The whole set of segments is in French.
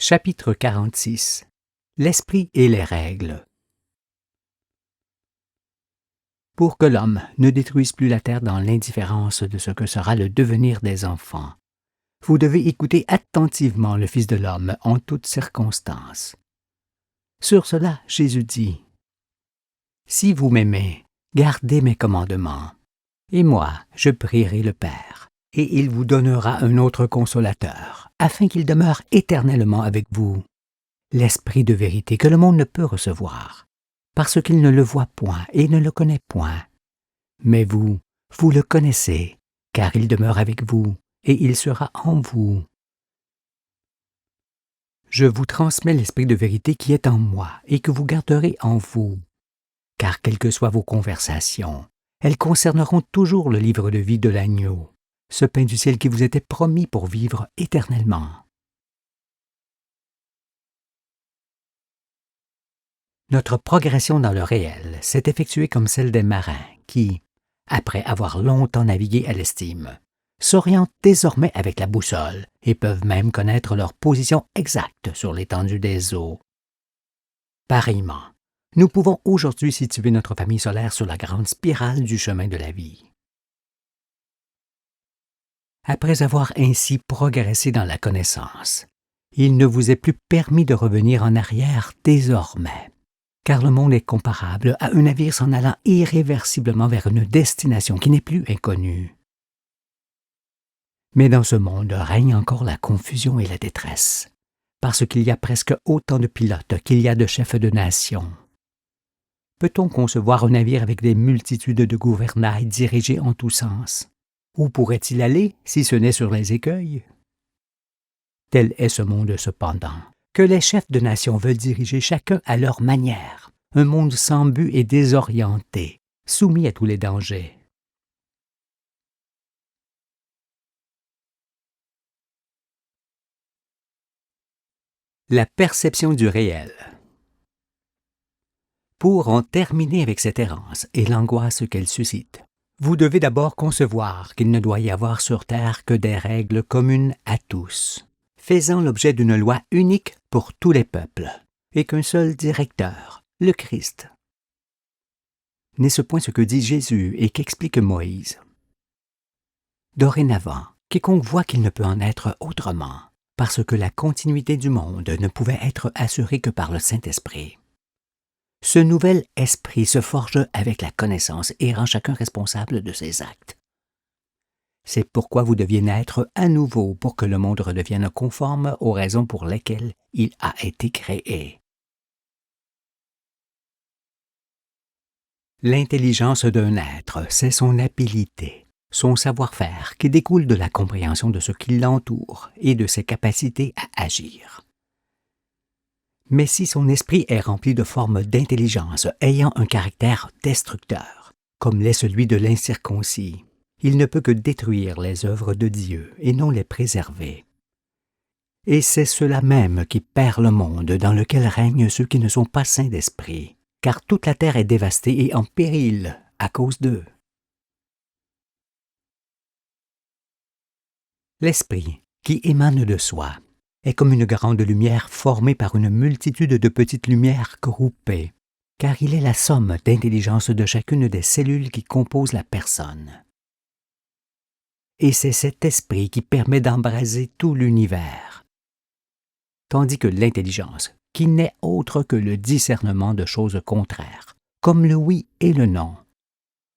Chapitre 46 L'esprit et les règles. Pour que l'homme ne détruise plus la terre dans l'indifférence de ce que sera le devenir des enfants, vous devez écouter attentivement le Fils de l'homme en toutes circonstances. Sur cela, Jésus dit, « Si vous m'aimez, gardez mes commandements, et moi, je prierai le Père, et il vous donnera un autre consolateur, afin qu'il demeure éternellement avec vous, l'Esprit de vérité que le monde ne peut recevoir, parce qu'il ne le voit point et ne le connaît point. Mais vous, vous le connaissez, car il demeure avec vous, et il sera en vous. Je vous transmets l'Esprit de vérité qui est en moi, et que vous garderez en vous. Car quelles que soient vos conversations, elles concerneront toujours le livre de vie de l'agneau, ce pain du ciel qui vous était promis pour vivre éternellement. » Notre progression dans le réel s'est effectuée comme celle des marins qui, après avoir longtemps navigué à l'estime, s'orientent désormais avec la boussole et peuvent même connaître leur position exacte sur l'étendue des eaux. Pareillement, nous pouvons aujourd'hui situer notre famille solaire sur la grande spirale du chemin de la vie. Après avoir ainsi progressé dans la connaissance, il ne vous est plus permis de revenir en arrière désormais, car le monde est comparable à un navire s'en allant irréversiblement vers une destination qui n'est plus inconnue. Mais dans ce monde règne encore la confusion et la détresse, parce qu'il y a presque autant de pilotes qu'il y a de chefs de nation. Peut-on concevoir un navire avec des multitudes de gouvernails dirigés en tous sens? Où pourrait-il aller si ce n'est sur les écueils? Tel est ce monde cependant, que les chefs de nation veulent diriger chacun à leur manière, un monde sans but et désorienté, soumis à tous les dangers. La perception du réel. Pour en terminer avec cette errance et l'angoisse qu'elle suscite, vous devez d'abord concevoir qu'il ne doit y avoir sur terre que des règles communes à tous, faisant l'objet d'une loi unique pour tous les peuples, et qu'un seul directeur, le Christ. N'est-ce point ce que dit Jésus et qu'explique Moïse? Dorénavant, quiconque voit qu'il ne peut en être autrement, parce que la continuité du monde ne pouvait être assurée que par le Saint-Esprit. Ce nouvel esprit se forge avec la connaissance et rend chacun responsable de ses actes. C'est pourquoi vous deviez naître à nouveau pour que le monde redevienne conforme aux raisons pour lesquelles il a été créé. L'intelligence d'un être, c'est son habileté, son savoir-faire qui découle de la compréhension de ce qui l'entoure et de ses capacités à agir. Mais si son esprit est rempli de formes d'intelligence ayant un caractère destructeur, comme l'est celui de l'incirconcis, il ne peut que détruire les œuvres de Dieu et non les préserver. Et c'est cela même qui perd le monde dans lequel règnent ceux qui ne sont pas saints d'esprit, car toute la terre est dévastée et en péril à cause d'eux. L'esprit, qui émane de soi, est comme une grande lumière formée par une multitude de petites lumières groupées, car il est la somme d'intelligence de chacune des cellules qui composent la personne. Et c'est cet esprit qui permet d'embraser tout l'univers. Tandis que l'intelligence, qui n'est autre que le discernement de choses contraires, comme le oui et le non,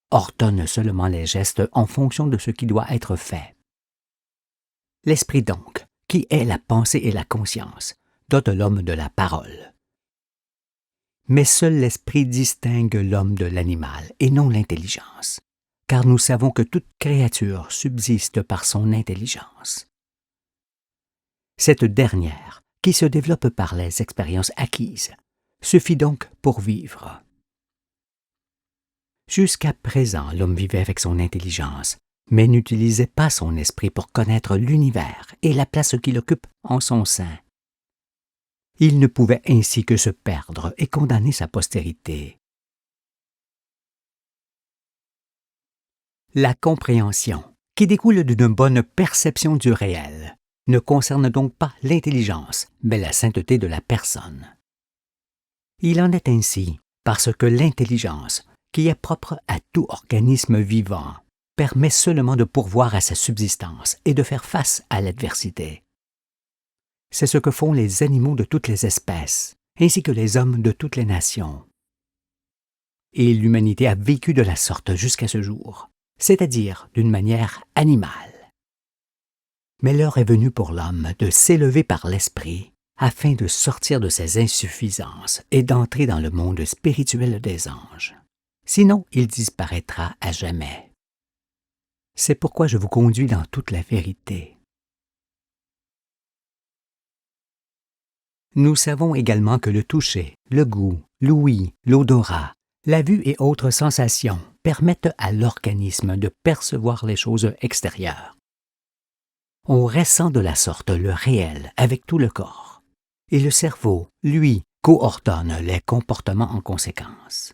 ordonne seulement les gestes en fonction de ce qui doit être fait. L'esprit donc, qui est la pensée et la conscience, dote l'homme de la parole. Mais seul l'esprit distingue l'homme de l'animal et non l'intelligence, car nous savons que toute créature subsiste par son intelligence. Cette dernière, qui se développe par les expériences acquises, suffit donc pour vivre. Jusqu'à présent, l'homme vivait avec son intelligence, mais n'utilisait pas son esprit pour connaître l'univers et la place qu'il occupe en son sein. Il ne pouvait ainsi que se perdre et condamner sa postérité. La compréhension, qui découle d'une bonne perception du réel, ne concerne donc pas l'intelligence, mais la sainteté de la personne. Il en est ainsi parce que l'intelligence, qui est propre à tout organisme vivant, permet seulement de pourvoir à sa subsistance et de faire face à l'adversité. C'est ce que font les animaux de toutes les espèces, ainsi que les hommes de toutes les nations. Et l'humanité a vécu de la sorte jusqu'à ce jour, c'est-à-dire d'une manière animale. Mais l'heure est venue pour l'homme de s'élever par l'esprit afin de sortir de ses insuffisances et d'entrer dans le monde spirituel des anges. Sinon, il disparaîtra à jamais. C'est pourquoi je vous conduis dans toute la vérité. Nous savons également que le toucher, le goût, l'ouïe, l'odorat, la vue et autres sensations permettent à l'organisme de percevoir les choses extérieures. On ressent de la sorte le réel avec tout le corps, et le cerveau, lui, coordonne les comportements en conséquence.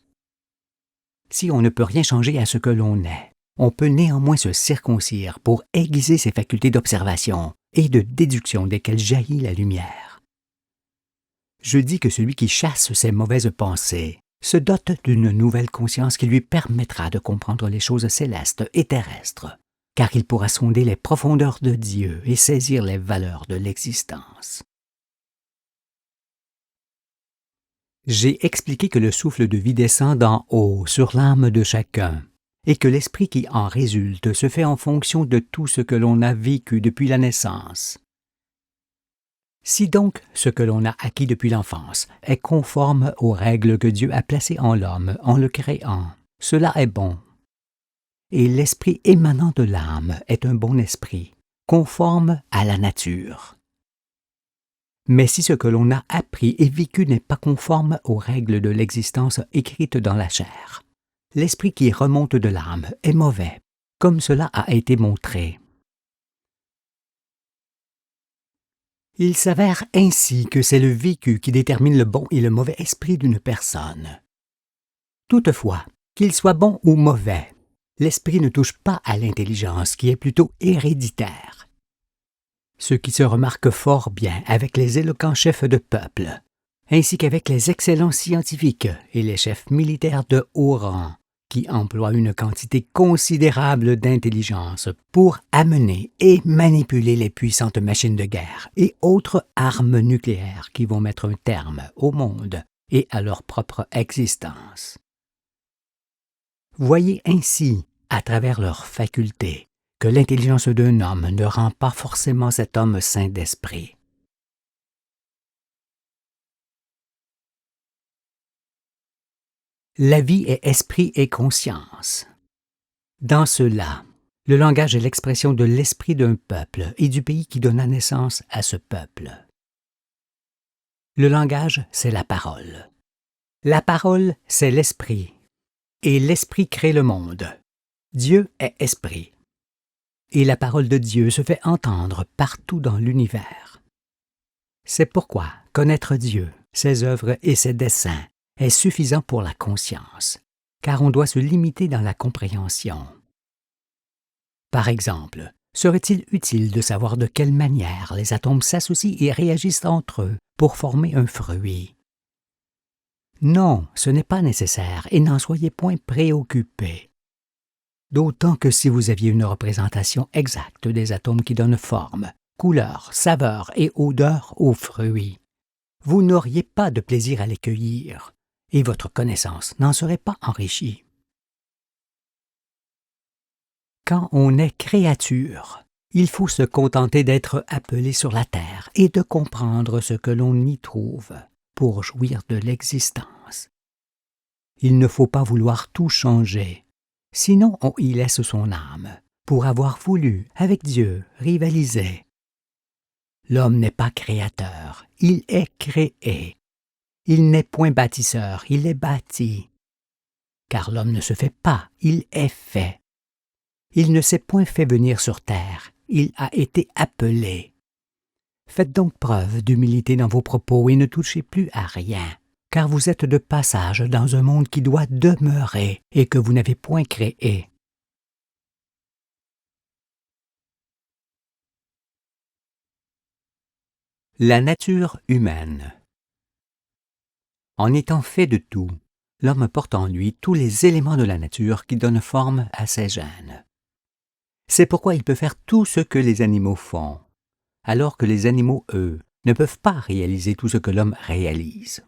Si on ne peut rien changer à ce que l'on est, on peut néanmoins se circoncire pour aiguiser ses facultés d'observation et de déduction desquelles jaillit la lumière. Je dis que celui qui chasse ses mauvaises pensées se dote d'une nouvelle conscience qui lui permettra de comprendre les choses célestes et terrestres, car il pourra sonder les profondeurs de Dieu et saisir les valeurs de l'existence. J'ai expliqué que le souffle de vie descend d'en haut sur l'âme de chacun, et que l'esprit qui en résulte se fait en fonction de tout ce que l'on a vécu depuis la naissance. Si donc ce que l'on a acquis depuis l'enfance est conforme aux règles que Dieu a placées en l'homme en le créant, cela est bon. Et l'esprit émanant de l'âme est un bon esprit, conforme à la nature. Mais si ce que l'on a appris et vécu n'est pas conforme aux règles de l'existence écrites dans la chair, l'esprit qui remonte de l'âme est mauvais, comme cela a été montré. Il s'avère ainsi que c'est le vécu qui détermine le bon et le mauvais esprit d'une personne. Toutefois, qu'il soit bon ou mauvais, l'esprit ne touche pas à l'intelligence qui est plutôt héréditaire. Ce qui se remarque fort bien avec les éloquents chefs de peuple, ainsi qu'avec les excellents scientifiques et les chefs militaires de haut rang, qui emploient une quantité considérable d'intelligence pour amener et manipuler les puissantes machines de guerre et autres armes nucléaires qui vont mettre un terme au monde et à leur propre existence. Voyez ainsi, à travers leurs facultés, que l'intelligence d'un homme ne rend pas forcément cet homme sain d'esprit. La vie est esprit et conscience. Dans cela, le langage est l'expression de l'esprit d'un peuple et du pays qui donna naissance à ce peuple. Le langage, c'est la parole. La parole, c'est l'esprit. Et l'esprit crée le monde. Dieu est esprit. Et la parole de Dieu se fait entendre partout dans l'univers. C'est pourquoi connaître Dieu, ses œuvres et ses desseins est suffisant pour la conscience, car on doit se limiter dans la compréhension. Par exemple, serait-il utile de savoir de quelle manière les atomes s'associent et réagissent entre eux pour former un fruit? Non, ce n'est pas nécessaire et n'en soyez point préoccupés. D'autant que si vous aviez une représentation exacte des atomes qui donnent forme, couleur, saveur et odeur aux fruits, vous n'auriez pas de plaisir à les cueillir, et votre connaissance n'en serait pas enrichie. Quand on est créature, il faut se contenter d'être appelé sur la terre et de comprendre ce que l'on y trouve pour jouir de l'existence. Il ne faut pas vouloir tout changer, sinon on y laisse son âme, pour avoir voulu, avec Dieu, rivaliser. L'homme n'est pas créateur, il est créé. Il n'est point bâtisseur, il est bâti. Car l'homme ne se fait pas, il est fait. Il ne s'est point fait venir sur terre, il a été appelé. Faites donc preuve d'humilité dans vos propos et ne touchez plus à rien, car vous êtes de passage dans un monde qui doit demeurer et que vous n'avez point créé. La nature humaine. En étant fait de tout, l'homme porte en lui tous les éléments de la nature qui donnent forme à ses gènes. C'est pourquoi il peut faire tout ce que les animaux font, alors que les animaux, eux, ne peuvent pas réaliser tout ce que l'homme réalise.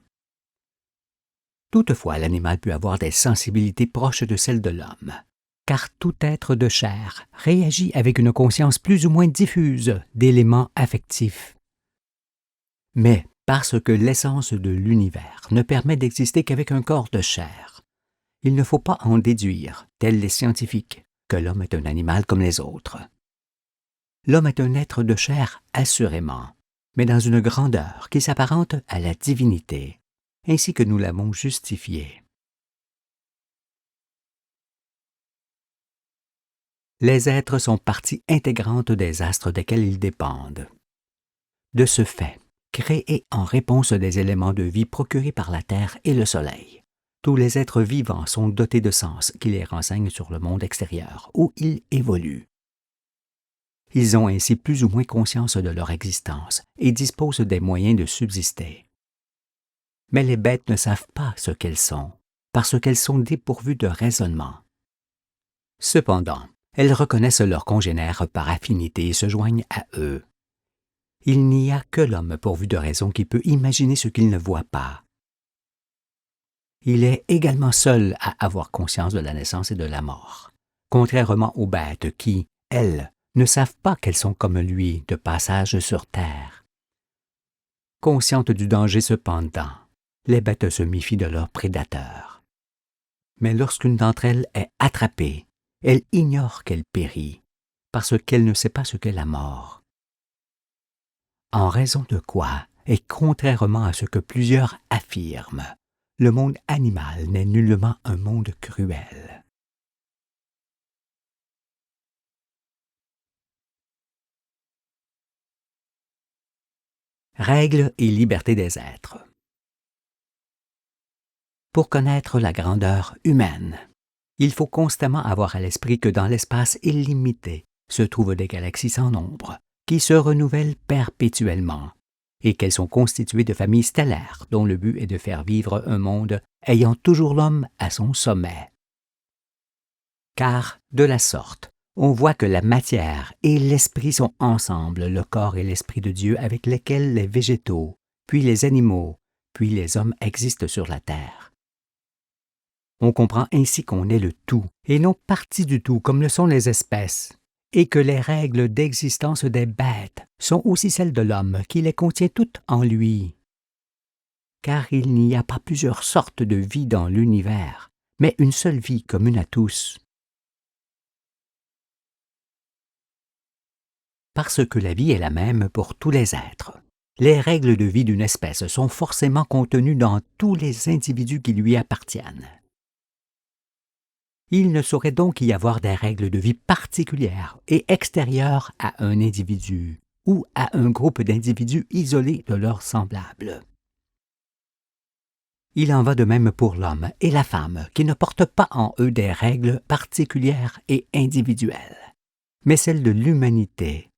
Toutefois, l'animal peut avoir des sensibilités proches de celles de l'homme, car tout être de chair réagit avec une conscience plus ou moins diffuse d'éléments affectifs. Mais parce que l'essence de l'univers ne permet d'exister qu'avec un corps de chair, il ne faut pas en déduire, tels les scientifiques, que l'homme est un animal comme les autres. L'homme est un être de chair assurément, mais dans une grandeur qui s'apparente à la divinité, ainsi que nous l'avons justifié. Les êtres sont partie intégrante des astres desquels ils dépendent. De ce fait, créés en réponse des éléments de vie procurés par la Terre et le Soleil, tous les êtres vivants sont dotés de sens qui les renseignent sur le monde extérieur où ils évoluent. Ils ont ainsi plus ou moins conscience de leur existence et disposent des moyens de subsister. Mais les bêtes ne savent pas ce qu'elles sont, parce qu'elles sont dépourvues de raisonnement. Cependant, elles reconnaissent leurs congénères par affinité et se joignent à eux. Il n'y a que l'homme pourvu de raison qui peut imaginer ce qu'il ne voit pas. Il est également seul à avoir conscience de la naissance et de la mort, contrairement aux bêtes qui, elles, ne savent pas qu'elles sont comme lui de passage sur terre. Conscientes du danger cependant, les bêtes se méfient de leurs prédateurs. Mais lorsqu'une d'entre elles est attrapée, elle ignore qu'elle périt, parce qu'elle ne sait pas ce qu'est la mort. En raison de quoi, et contrairement à ce que plusieurs affirment, le monde animal n'est nullement un monde cruel. Règles et liberté des êtres. Pour connaître la grandeur humaine, il faut constamment avoir à l'esprit que dans l'espace illimité se trouvent des galaxies sans nombre, qui se renouvellent perpétuellement, et qu'elles sont constituées de familles stellaires dont le but est de faire vivre un monde ayant toujours l'homme à son sommet. Car, de la sorte, on voit que la matière et l'esprit sont ensemble le corps et l'esprit de Dieu avec lesquels les végétaux, puis les animaux, puis les hommes existent sur la terre. On comprend ainsi qu'on est le tout, et non partie du tout comme le sont les espèces, et que les règles d'existence des bêtes sont aussi celles de l'homme qui les contient toutes en lui. Car il n'y a pas plusieurs sortes de vie dans l'univers, mais une seule vie commune à tous. Parce que la vie est la même pour tous les êtres, les règles de vie d'une espèce sont forcément contenues dans tous les individus qui lui appartiennent. Il ne saurait donc y avoir des règles de vie particulières et extérieures à un individu ou à un groupe d'individus isolés de leurs semblables. Il en va de même pour l'homme et la femme qui ne portent pas en eux des règles particulières et individuelles, mais celles de l'humanité.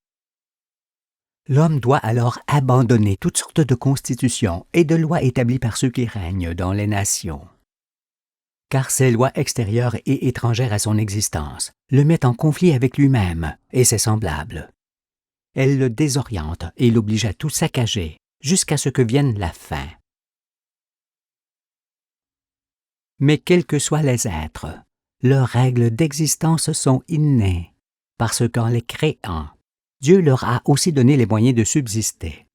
L'homme doit alors abandonner toutes sortes de constitutions et de lois établies par ceux qui règnent dans les nations. Car ces lois extérieures et étrangères à son existence le mettent en conflit avec lui-même et ses semblables. Elles le désorientent et l'obligent à tout saccager jusqu'à ce que vienne la fin. Mais quels que soient les êtres, leurs règles d'existence sont innées, parce qu'en les créant, Dieu leur a aussi donné les moyens de subsister.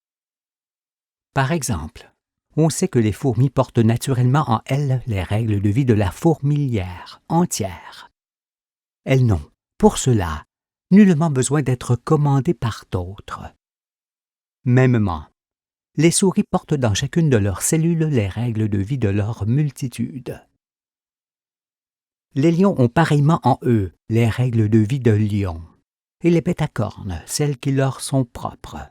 Par exemple, on sait que les fourmis portent naturellement en elles les règles de vie de la fourmilière entière. Elles n'ont, pour cela, nullement besoin d'être commandées par d'autres. Mêmement, les souris portent dans chacune de leurs cellules les règles de vie de leur multitude. Les lions ont pareillement en eux les règles de vie de lion, et les bêtes à cornes, celles qui leur sont propres.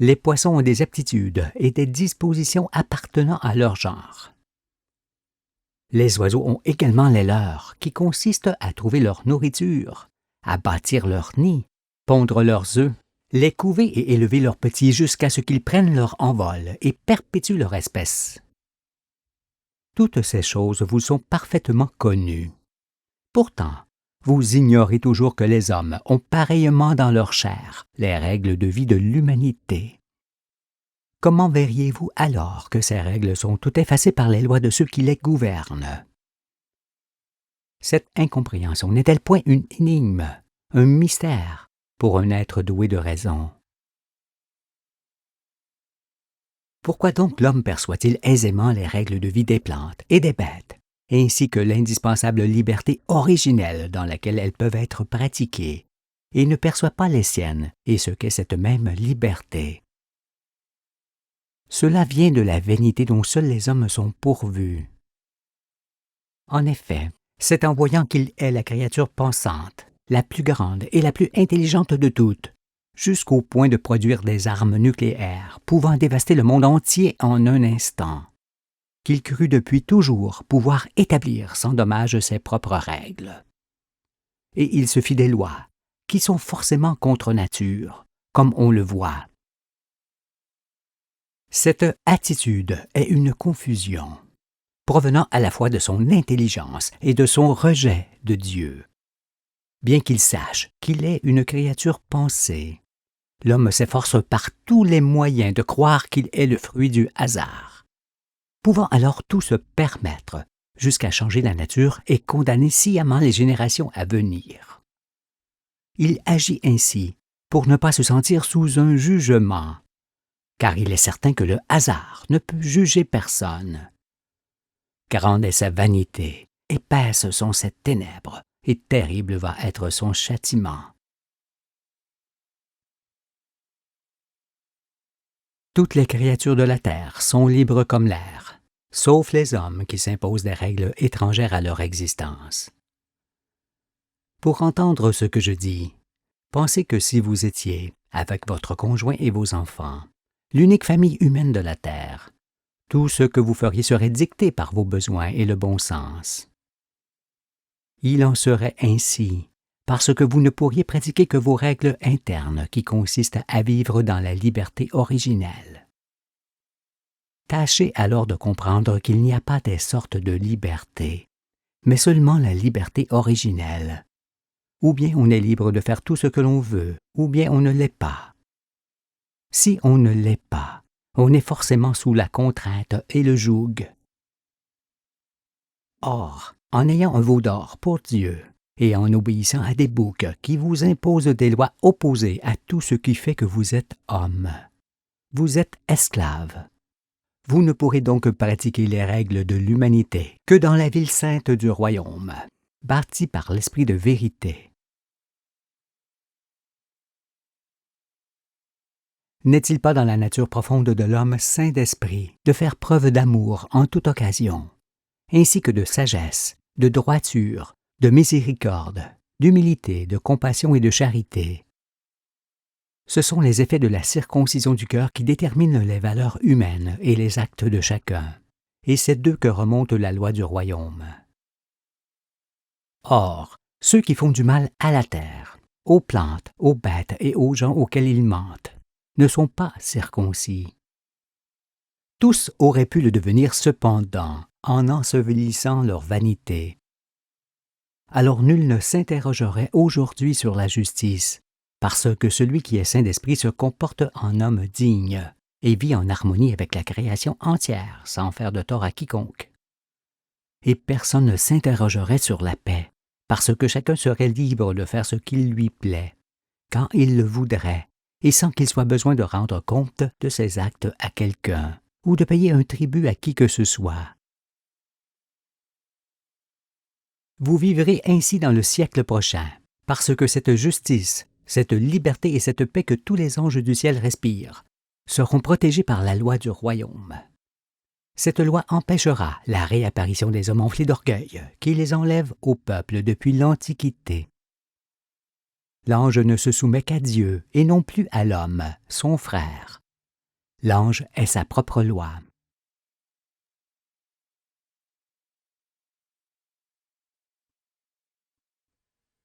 Les poissons ont des aptitudes et des dispositions appartenant à leur genre. Les oiseaux ont également les leurs, qui consistent à trouver leur nourriture, à bâtir leur nid, pondre leurs œufs les couver et élever leurs petits jusqu'à ce qu'ils prennent leur envol et perpétuent leur espèce. Toutes ces choses vous sont parfaitement connues. Pourtant, vous ignorez toujours que les hommes ont pareillement dans leur chair les règles de vie de l'humanité. Comment verriez-vous alors que ces règles sont toutes effacées par les lois de ceux qui les gouvernent? Cette incompréhension n'est-elle point une énigme, un mystère pour un être doué de raison? Pourquoi donc l'homme perçoit-il aisément les règles de vie des plantes et des bêtes, ainsi que l'indispensable liberté originelle dans laquelle elles peuvent être pratiquées, et ne perçoit pas les siennes et ce qu'est cette même liberté? Cela vient de la vanité dont seuls les hommes sont pourvus. En effet, c'est en voyant qu'il est la créature pensante, la plus grande et la plus intelligente de toutes, jusqu'au point de produire des armes nucléaires pouvant dévaster le monde entier en un instant, qu'il crut depuis toujours pouvoir établir sans dommage ses propres règles. Et il se fit des lois qui sont forcément contre nature, comme on le voit. Cette attitude est une confusion, provenant à la fois de son intelligence et de son rejet de Dieu. Bien qu'il sache qu'il est une créature pensée, l'homme s'efforce par tous les moyens de croire qu'il est le fruit du hasard, pouvant alors tout se permettre, jusqu'à changer la nature et condamner sciemment les générations à venir. Il agit ainsi pour ne pas se sentir sous un jugement, car il est certain que le hasard ne peut juger personne. Grande est sa vanité, épaisses sont ses ténèbres, et terrible va être son châtiment. Toutes les créatures de la terre sont libres comme l'air, sauf les hommes qui s'imposent des règles étrangères à leur existence. Pour entendre ce que je dis, pensez que si vous étiez, avec votre conjoint et vos enfants, l'unique famille humaine de la terre, tout ce que vous feriez serait dicté par vos besoins et le bon sens. Il en serait ainsi, parce que vous ne pourriez pratiquer que vos règles internes qui consistent à vivre dans la liberté originelle. Tâchez alors de comprendre qu'il n'y a pas des sortes de liberté, mais seulement la liberté originelle. Ou bien on est libre de faire tout ce que l'on veut, ou bien on ne l'est pas. Si on ne l'est pas, on est forcément sous la contrainte et le joug. Or, en ayant un veau d'or pour Dieu, et en obéissant à des boucs qui vous imposent des lois opposées à tout ce qui fait que vous êtes homme, vous êtes esclave. Vous ne pourrez donc pratiquer les règles de l'humanité que dans la ville sainte du royaume, bâtie par l'esprit de vérité. N'est-il pas dans la nature profonde de l'homme saint d'esprit de faire preuve d'amour en toute occasion, ainsi que de sagesse, de droiture, de miséricorde, d'humilité, de compassion et de charité? Ce sont les effets de la circoncision du cœur qui déterminent les valeurs humaines et les actes de chacun, et c'est d'eux que remonte la loi du royaume. Or, ceux qui font du mal à la terre, aux plantes, aux bêtes et aux gens auxquels ils mentent, ne sont pas circoncis. Tous auraient pu le devenir cependant, en ensevelissant leur vanité. Alors nul ne s'interrogerait aujourd'hui sur la justice, parce que celui qui est saint d'esprit se comporte en homme digne et vit en harmonie avec la création entière, sans faire de tort à quiconque. Et personne ne s'interrogerait sur la paix, parce que chacun serait libre de faire ce qu'il lui plaît, quand il le voudrait, et sans qu'il soit besoin de rendre compte de ses actes à quelqu'un, ou de payer un tribut à qui que ce soit. Vous vivrez ainsi dans le siècle prochain, parce que cette justice, cette liberté et cette paix que tous les anges du ciel respirent seront protégés par la loi du royaume. Cette loi empêchera la réapparition des hommes enflés d'orgueil qui les enlèvent au peuple depuis l'Antiquité. L'ange ne se soumet qu'à Dieu et non plus à l'homme, son frère. L'ange est sa propre loi.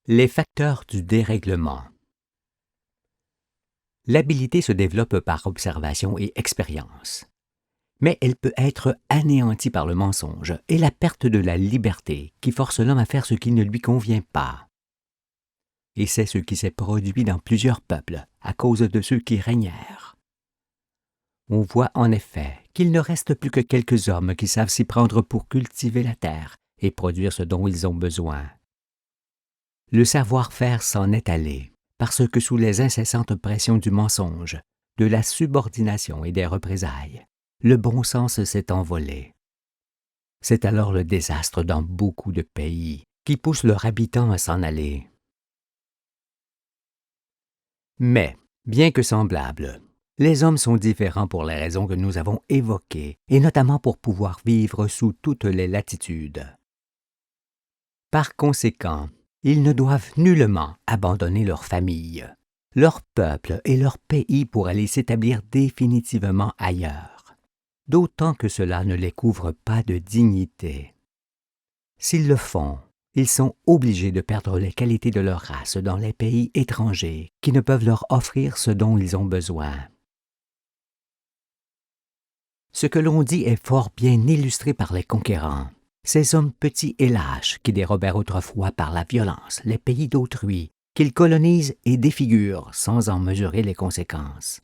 Les facteurs du dérèglement. L'habileté se développe par observation et expérience. Mais elle peut être anéantie par le mensonge et la perte de la liberté qui force l'homme à faire ce qui ne lui convient pas. Et c'est ce qui s'est produit dans plusieurs peuples à cause de ceux qui régnèrent. On voit en effet qu'il ne reste plus que quelques hommes qui savent s'y prendre pour cultiver la terre et produire ce dont ils ont besoin. Le savoir-faire s'en est allé, parce que sous les incessantes pressions du mensonge, de la subordination et des représailles, le bon sens s'est envolé. C'est alors le désastre dans beaucoup de pays qui pousse leurs habitants à s'en aller. Mais, bien que semblables, les hommes sont différents pour les raisons que nous avons évoquées, et notamment pour pouvoir vivre sous toutes les latitudes. Par conséquent, ils ne doivent nullement abandonner leur famille, leur peuple et leur pays pour aller s'établir définitivement ailleurs, d'autant que cela ne les couvre pas de dignité. S'ils le font, ils sont obligés de perdre les qualités de leur race dans les pays étrangers qui ne peuvent leur offrir ce dont ils ont besoin. Ce que l'on dit est fort bien illustré par les conquérants, ces hommes petits et lâches qui dérobèrent autrefois par la violence les pays d'autrui, qu'ils colonisent et défigurent sans en mesurer les conséquences.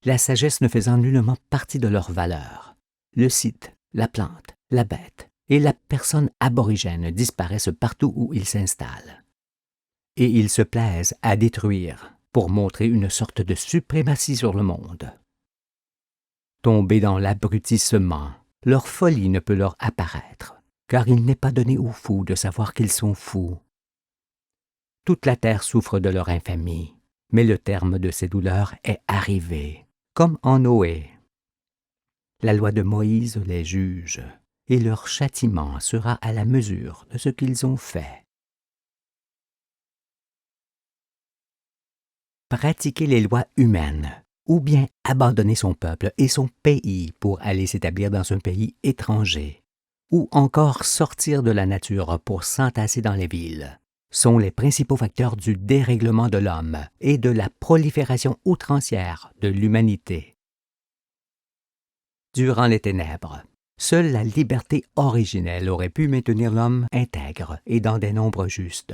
La sagesse ne faisant nullement partie de leur valeur, le site, la plante, la bête et la personne aborigène disparaissent partout où ils s'installent. Et ils se plaisent à détruire pour montrer une sorte de suprématie sur le monde. Tombés dans l'abrutissement, leur folie ne peut leur apparaître, car il n'est pas donné aux fous de savoir qu'ils sont fous. Toute la terre souffre de leur infamie, mais le terme de ces douleurs est arrivé, comme en Noé. La loi de Moïse les juge, et leur châtiment sera à la mesure de ce qu'ils ont fait. Pratiquer les lois humaines, ou bien abandonner son peuple et son pays pour aller s'établir dans un pays étranger, ou encore sortir de la nature pour s'entasser dans les villes, sont les principaux facteurs du dérèglement de l'homme et de la prolifération outrancière de l'humanité. Durant les ténèbres, seule la liberté originelle aurait pu maintenir l'homme intègre et dans des nombres justes.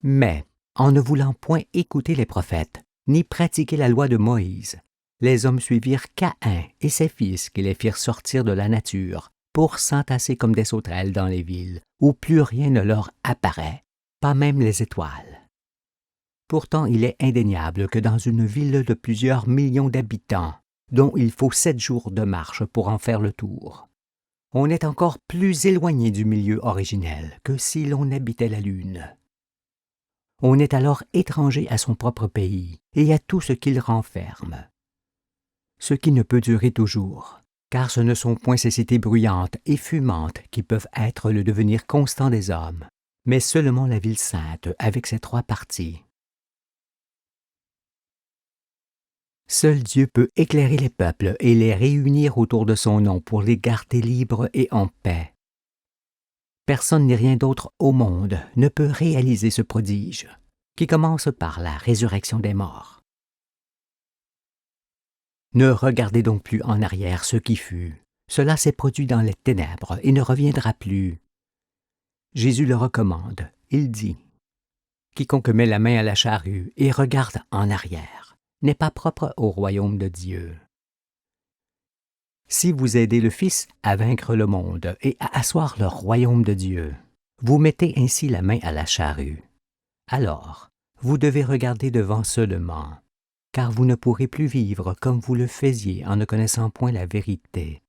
Mais, en ne voulant point écouter les prophètes, ni pratiquer la loi de Moïse, les hommes suivirent Caïn et ses fils qui les firent sortir de la nature pour s'entasser comme des sauterelles dans les villes, où plus rien ne leur apparaît, pas même les étoiles. Pourtant, il est indéniable que dans une ville de plusieurs millions d'habitants, dont il faut 7 jours de marche pour en faire le tour, on est encore plus éloigné du milieu originel que si l'on habitait la Lune. On est alors étranger à son propre pays et à tout ce qu'il renferme. Ce qui ne peut durer toujours, car ce ne sont point ces cités bruyantes et fumantes qui peuvent être le devenir constant des hommes, mais seulement la ville sainte avec ses 3 parties. Seul Dieu peut éclairer les peuples et les réunir autour de son nom pour les garder libres et en paix. Personne ni rien d'autre au monde ne peut réaliser ce prodige, qui commence par la résurrection des morts. Ne regardez donc plus en arrière ce qui fut. Cela s'est produit dans les ténèbres et ne reviendra plus. Jésus le recommande. Il dit « Quiconque met la main à la charrue et regarde en arrière n'est pas propre au royaume de Dieu. » Si vous aidez le Fils à vaincre le monde et à asseoir le royaume de Dieu, vous mettez ainsi la main à la charrue. Alors, vous devez regarder devant seulement, car vous ne pourrez plus vivre comme vous le faisiez en ne connaissant point la vérité,